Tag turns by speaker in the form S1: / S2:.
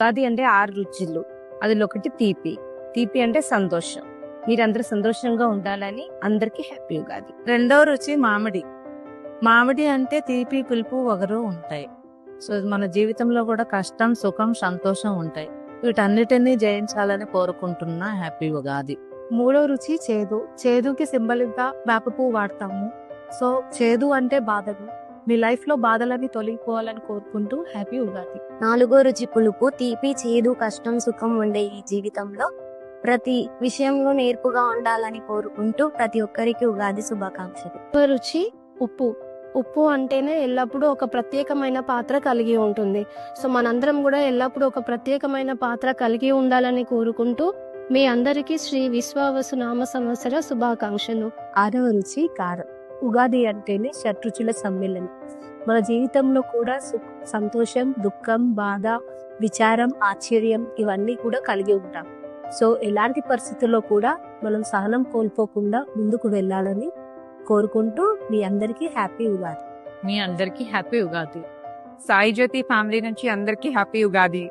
S1: ఉగాది అంటే 6 రుచులు. అందులో ఒకటి తీపి. తీపి అంటే సంతోషం. మీరందరూ సంతోషంగా ఉండాలని అందరికీ హ్యాపీ ఉగాది.
S2: రెండో రుచి మామిడి. మామిడి అంటే తీపి, పులుపు, వగరు ఉంటాయి. సో మన జీవితంలో కూడా కష్టం, సుఖం, సంతోషం ఉంటాయి. వీటన్నిటినీ జయించాలని కోరుకుంటున్నా. హ్యాపీ ఉగాది.
S3: మూడో రుచి చేదు. చేదుకి సింబల్ గా వేప పువ్వు వాడతాము. సో చేదు అంటే బాధలు. మీ లైఫ్ లో బాధలని తొలగిపోవాలని కోరుకుంటూ హ్యాపీ ఉగాది.
S4: నాలుగో రుచి పులుపు. తీపి, చేదు, కష్టం, సుఖం ఉండే ఈ జీవితంలో ప్రతి విషయంలో నేర్పుగా ఉండాలని కోరుకుంటూ ప్రతి ఒక్కరికి ఉగాది శుభాకాంక్షలు.
S3: రుచి ఉప్పు. ఉప్పు అంటేనే ఎల్లప్పుడూ ఒక ప్రత్యేకమైన పాత్ర కలిగి ఉంటుంది. సో మనందరం కూడా ఎల్లప్పుడూ ఒక ప్రత్యేకమైన పాత్ర కలిగి ఉండాలని కోరుకుంటూ మీ అందరికీ శ్రీ విశ్వావసు నామ సంవత్సర శుభాకాంక్షలు.
S1: 6వ రుచి కారం. ఉగాది అంటేనే షట్రుచుల సమ్మేళనం. మన జీవితంలో కూడా సంతోషం, దుఃఖం, బాధ, విచారం, ఆశ్చర్యం ఇవన్నీ కూడా కలిగి ఉంటాం. సో ఎలాంటి పరిస్థితుల్లో కూడా మనం సహనం కోల్పోకుండా ముందుకు వెళ్ళాలని కోరుకుంటూ మీ అందరికీ హ్యాపీ ఉగాది.
S2: మీ అందరికీ హ్యాపీ ఉగాది.
S5: సాయి జ్యోతి ఫ్యామిలీ నుంచి అందరికీ హ్యాపీ ఉగాది.